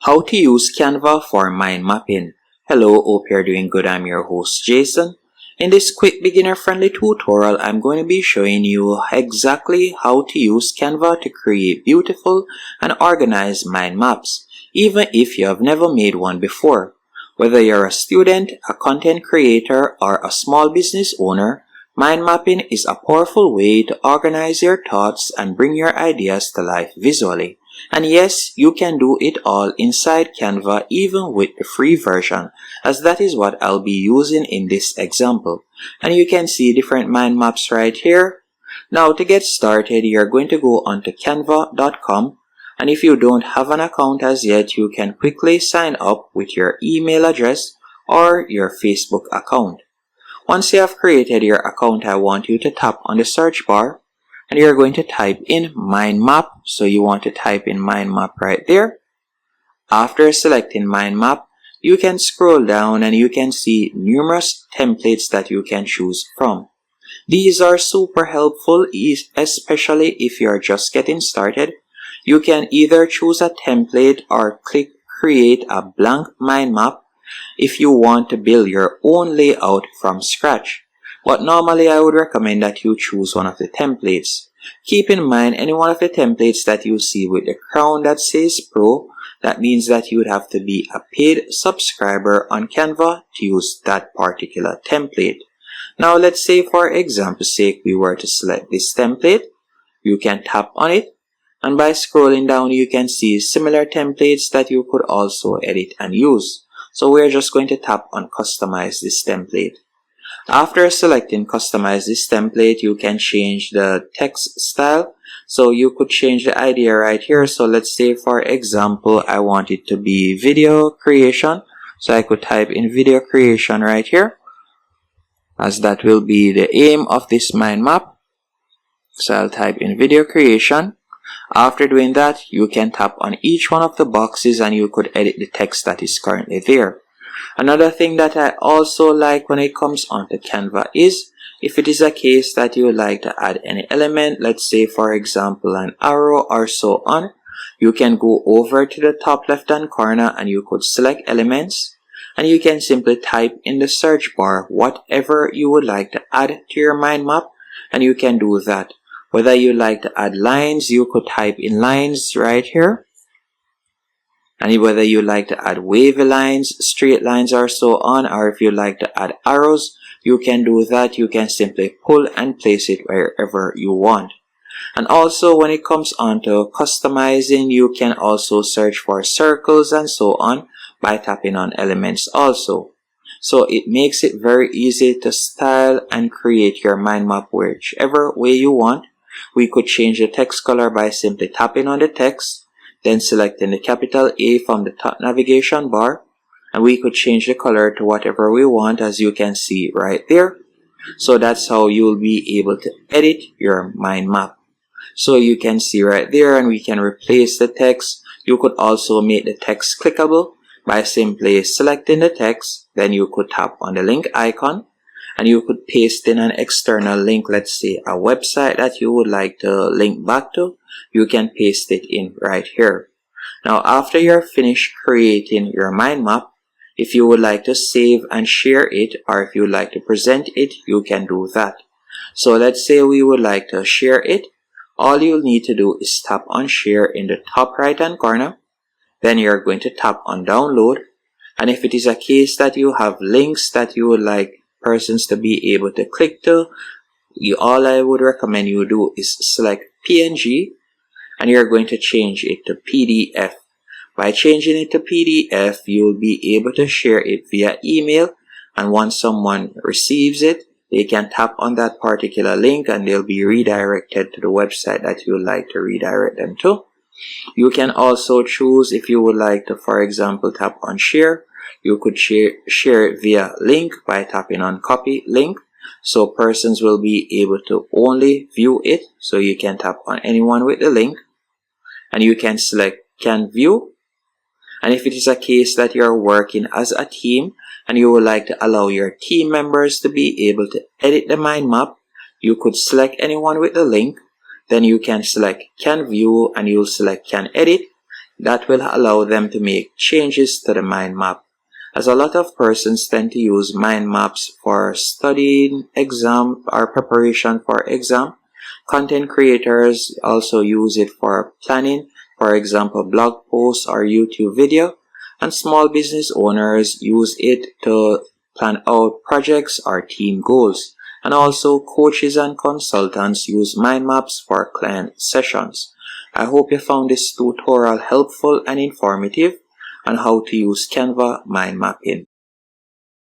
How to use Canva for mind mapping. Hello, hope you're doing good. I'm your host Jason. In this quick beginner-friendly tutorial, I'm going to be showing you exactly how to use Canva to create beautiful and organized mind maps, even if you have never made one before. Whether you're a student, a content creator, or a small business owner, mind mapping is a powerful way to organize your thoughts and bring your ideas to life visually. And yes, you can do it all inside Canva even with the free version, as that is what I'll be using in this example. And you can see different mind maps right here. Now to get started, you're going to go onto canva.com, and if you don't have an account as yet, you can quickly sign up with your email address or your Facebook account. Once you have created your account, I want you to tap on the search bar and you're going to type in mind map. So you want to type in mind map right there. After selecting mind map, you can scroll down and you can see numerous templates that you can choose from. These are super helpful, especially if you're just getting started. You can either choose a template or click create a blank mind map if you want to build your own layout from scratch. But normally I would recommend that you choose one of the templates. Keep in mind, any one of the templates that you see with the crown that says Pro, that means that you would have to be a paid subscriber on Canva to use that particular template. Now let's say for example's sake we were to select this template. You can tap on it, and by scrolling down you can see similar templates that you could also edit and use. So we're just going to tap on customize this template. After selecting customize this template, you can change the text style. So you could change the idea right here. So let's say for example I want it to be video creation. So I could type in video creation right here, as that will be the aim of this mind map. So I'll type in video creation. After doing that, you can tap on each one of the boxes and you could edit the text that is currently there. Another thing that I also like when it comes onto Canva is if it is a case that you would like to add any element, let's say for example an arrow or so on, you can go over to the top left hand corner and you could select elements, and you can simply type in the search bar whatever you would like to add to your mind map, and you can do that. Whether you like to add lines, you could type in lines right here. And whether you like to add wavy lines, straight lines or so on, or if you like to add arrows, you can do that. You can simply pull and place it wherever you want. And also when it comes on to customizing, you can also search for circles and so on by tapping on elements also. So it makes it very easy to style and create your mind map whichever way you want. We could change the text color by simply tapping on the text, then selecting the capital A from the top navigation bar, and we could change the color to whatever we want, as you can see right there. So that's how you'll be able to edit your mind map. So you can see right there, and we can replace the text. You could also make the text clickable by simply selecting the text, then you could tap on the link icon and you could paste in an external link, let's say a website that you would like to link back to. You can paste it in right here. Now after you're finished creating your mind map, if you would like to save and share it, or if you would like to present it, you can do that. So let's say we would like to share it. All you'll need to do is tap on share in the top right hand corner. Then you're going to tap on download. And if it is a case that you have links that you would like persons to be able to click to, all I would recommend you do is select PNG and you're going to change it to PDF. By changing it to PDF, you'll be able to share it via email, and once someone receives it, they can tap on that particular link and they'll be redirected to the website that you would like to redirect them to. You can also choose if you would like to, for example, tap on share. You could share it via link by tapping on copy link. So persons will be able to only view it. So you can tap on anyone with the link and you can select can view. And if it is a case that you're working as a team and you would like to allow your team members to be able to edit the mind map, you could select anyone with the link. Then you can select can view and you'll select can edit. That will allow them to make changes to the mind map, as a lot of persons tend to use mind maps for studying exam or preparation for exam. Content creators also use it for planning, for example blog posts or YouTube video, and small business owners use it to plan out projects or team goals. And also coaches and consultants use mind maps for client sessions. I hope you found this tutorial helpful and informative on how to use Canva mind mapping.